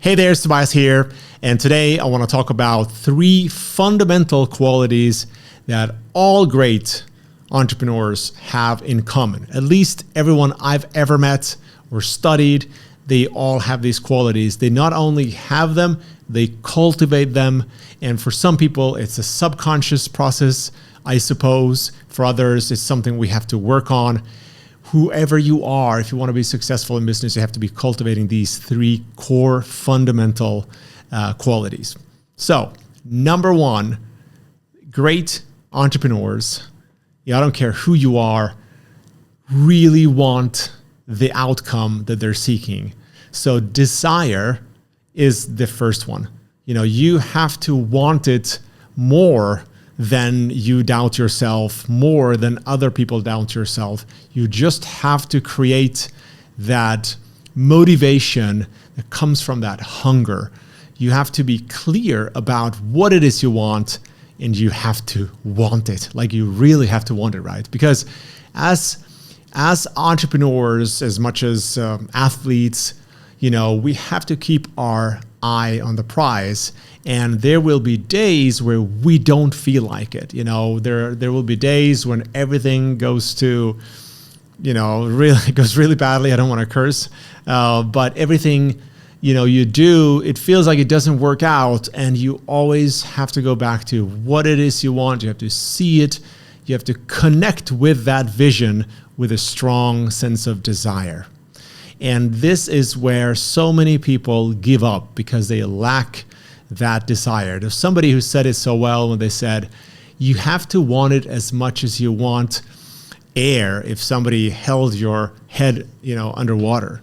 Hey there, it's Tobias here, and today I want to talk about 3 fundamental qualities that all great entrepreneurs have in common. At least everyone I've ever met or studied, they all have these qualities. They not only have them, they cultivate them, and for some people it's a subconscious process, I suppose. For others, it's something we have to work on. Whoever you are, if you want to be successful in business, you have to be cultivating these 3 core fundamental qualities. So, number 1, great entrepreneurs, I don't care who you are, really want the outcome that they're seeking. So desire is the first one. You have to want it more than you doubt yourself, more than other people doubt yourself. You just have to create that motivation that comes from that hunger. You have to be clear about what it is you want, and you have to want it. Like, you really have to want it, right? Because as entrepreneurs, as much as athletes, we have to keep our eye on the prize. And there will be days where we don't feel like it. There will be days when everything goes to, really goes really badly. I don't want to curse, but everything, you do, it feels like it doesn't work out, and you always have to go back to what it is you want. You have to see it. You have to connect with that vision with a strong sense of desire. And this is where so many people give up because they lack that desire. There's somebody who said it so well when they said, you have to want it as much as you want air if somebody held your head, underwater.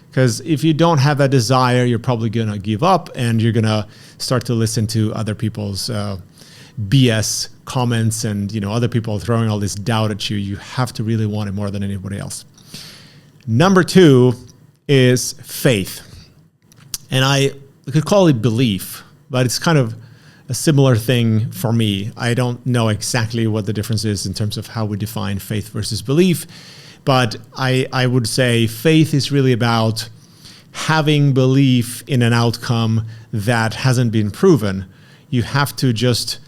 Because if you don't have that desire, you're probably going to give up, and you're going to start to listen to other people's BS comments and, other people throwing all this doubt at you. You have to really want it more than anybody else. Number 2 is faith. And I could call it belief, but it's kind of a similar thing for me. I don't know exactly what the difference is in terms of how we define faith versus belief, but I would say faith is really about having belief in an outcome that hasn't been proven. You have to just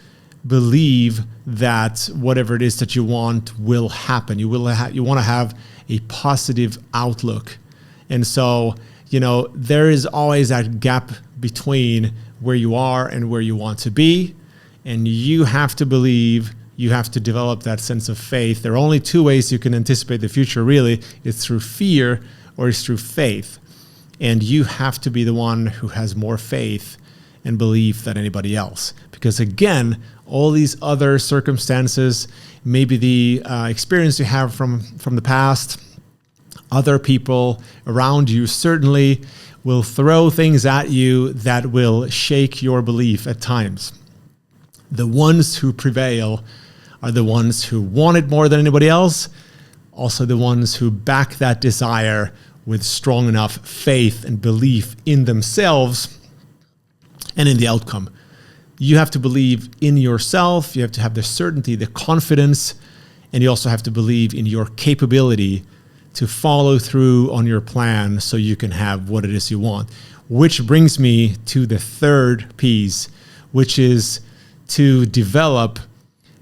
believe that whatever it is that you want will happen. You want to have a positive outlook. And so, there is always that gap between where you are and where you want to be. And you have to believe, you have to develop that sense of faith. There are only 2 ways you can anticipate the future, really. It's through fear or it's through faith. And you have to be the one who has more faith and belief than anybody else. Because again, all these other circumstances, maybe the experience you have from the past, other people around you certainly will throw things at you that will shake your belief at times. The ones who prevail are the ones who want it more than anybody else, also the ones who back that desire with strong enough faith and belief in themselves and in the outcome. You have to believe in yourself, you have to have the certainty, the confidence, and you also have to believe in your capability to follow through on your plan so you can have what it is you want. Which brings me to the 3rd piece, which is to develop,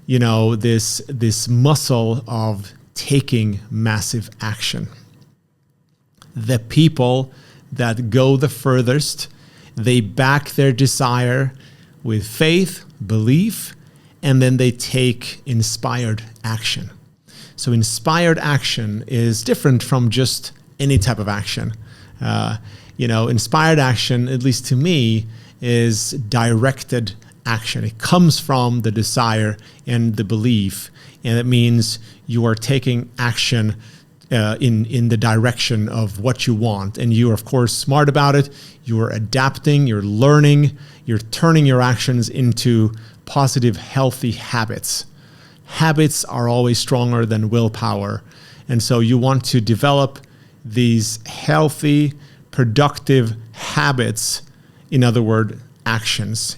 this muscle of taking massive action. The people that go the furthest, they back their desire with faith, belief, and then they take inspired action. So inspired action is different from just any type of action. Inspired action, at least to me, is directed action. It comes from the desire and the belief, and it means you are taking action in the direction of what you want. And you are, of course, smart about it. You are adapting, you're learning, you're turning your actions into positive, healthy habits. Habits are always stronger than willpower. And so you want to develop these healthy, productive habits, in other words, actions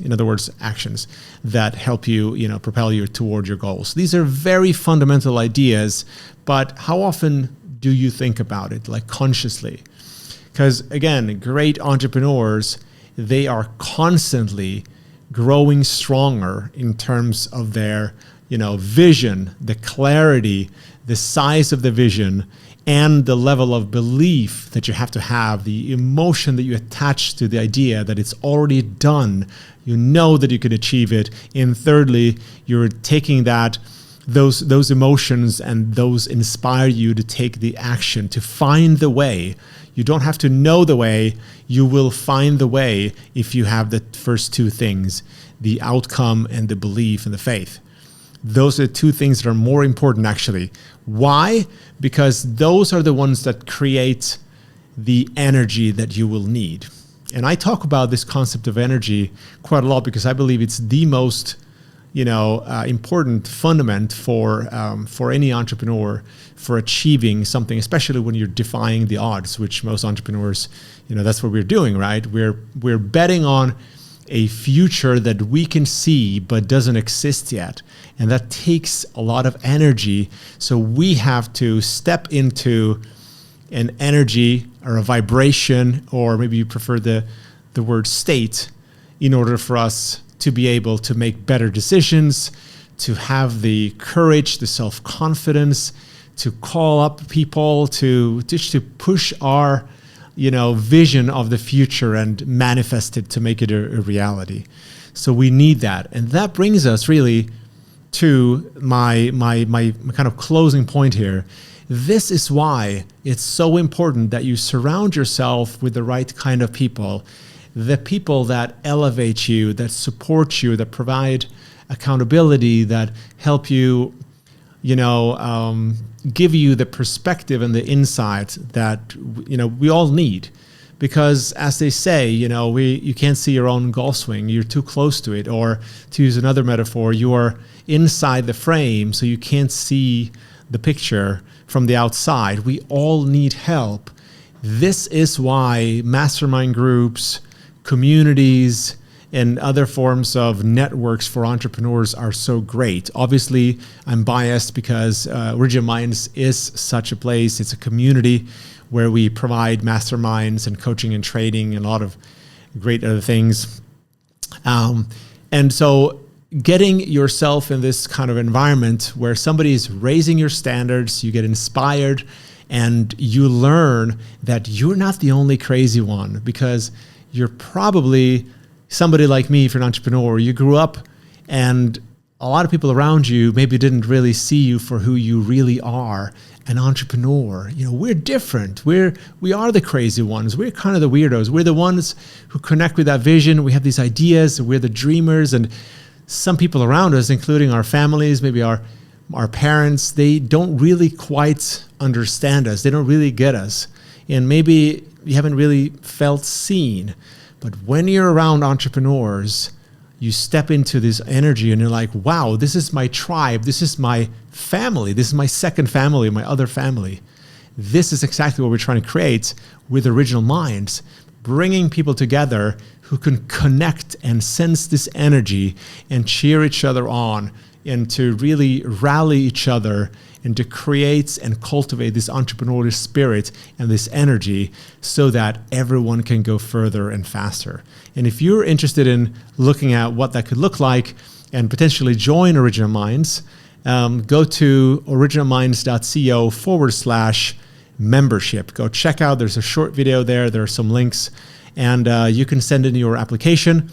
that help you, propel you toward your goals. These are very fundamental ideas, but how often do you think about it, like consciously? Because again, great entrepreneurs, they are constantly growing stronger in terms of their, vision, the clarity, the size of the vision, and the level of belief that you have, the emotion that you attach to the idea that it's already done. You know that you can achieve it. And thirdly, you're taking those emotions, and those inspire you to take the action, to find the way. You don't have to know the way. You will find the way if you have the first two things, the outcome and the belief and the faith. Those are the two things that are more important, actually. Why? Because those are the ones that create the energy that you will need. And I talk about this concept of energy quite a lot because I believe it's the most important fundament for any entrepreneur for achieving something, especially when you're defying the odds, which most entrepreneurs, that's what we're doing, right? We're betting on a future that we can see but doesn't exist yet. And that takes a lot of energy. So we have to step into an energy or a vibration, or maybe you prefer the word state, in order for us to be able to make better decisions, to have the courage, the self-confidence, to call up people, to push our vision of the future and manifest it to make it a reality. So we need that. And that brings us really to my kind of closing point here. This is why it's so important that you surround yourself with the right kind of people, the people that elevate you, that support you, that provide accountability, that help you, give you the perspective and the insight that, we all need. Because as they say, you can't see your own golf swing, you're too close to it. Or to use another metaphor, you are inside the frame, so you can't see the picture from the outside. We all need help. This is why mastermind groups, communities, and other forms of networks for entrepreneurs are so great. Obviously, I'm biased because Original Minds is such a place. It's a community where we provide masterminds and coaching and training and a lot of great other things. And so getting yourself in this kind of environment where somebody is raising your standards, you get inspired, and you learn that you're not the only crazy one, because you're probably somebody like me. If you're an entrepreneur, you grew up and a lot of people around you maybe didn't really see you for who you really are, an entrepreneur. We're different. We are the crazy ones. We're kind of the weirdos. We're the ones who connect with that vision. We have these ideas. We're the dreamers. And some people around us, including our families, maybe our parents, they don't really quite understand us. They don't really get us. And maybe you haven't really felt seen. But when you're around entrepreneurs, you step into this energy and you're like, wow, this is my tribe. This is my family. This is my second family, my other family. This is exactly what we're trying to create with Original Minds, bringing people together who can connect and sense this energy and cheer each other on, and to really rally each other and to create and cultivate this entrepreneurial spirit and this energy so that everyone can go further and faster. And if you're interested in looking at what that could look like and potentially join Original Minds, go to originalminds.co/membership. Go check out, there's a short video there. There are some links, and you can send in your application.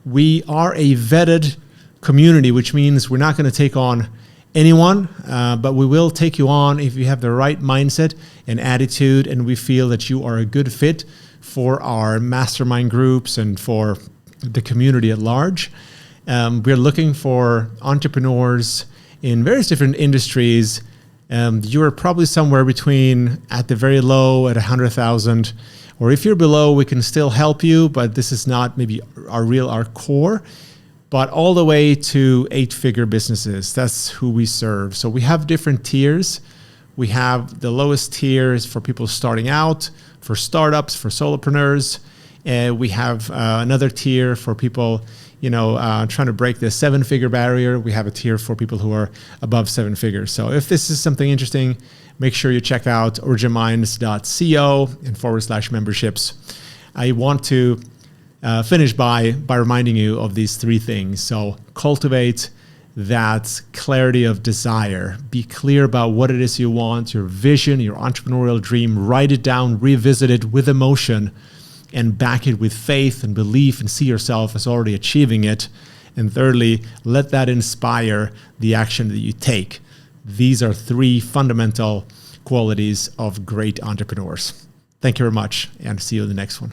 We are a vetted community, which means we're not going to take on anyone, but we will take you on if you have the right mindset and attitude, and we feel that you are a good fit for our mastermind groups and for the community at large. We're looking for entrepreneurs in various different industries. You are probably somewhere between, at the very low, at 100,000, or if you're below, we can still help you, but this is not maybe our core. But all the way to 8-figure businesses. That's who we serve. So we have different tiers. We have the lowest tiers for people starting out, for startups, for solopreneurs. We have another tier for people, trying to break the 7-figure barrier. We have a tier for people who are above 7 figures. So if this is something interesting, make sure you check out originalminds.co and /memberships. I want to finish by reminding you of these three things. So cultivate that clarity of desire. Be clear about what it is you want, your vision, your entrepreneurial dream. Write it down, revisit it with emotion, and back it with faith and belief, and see yourself as already achieving it. And thirdly, let that inspire the action that you take. These are three fundamental qualities of great entrepreneurs. Thank you very much, and see you in the next one.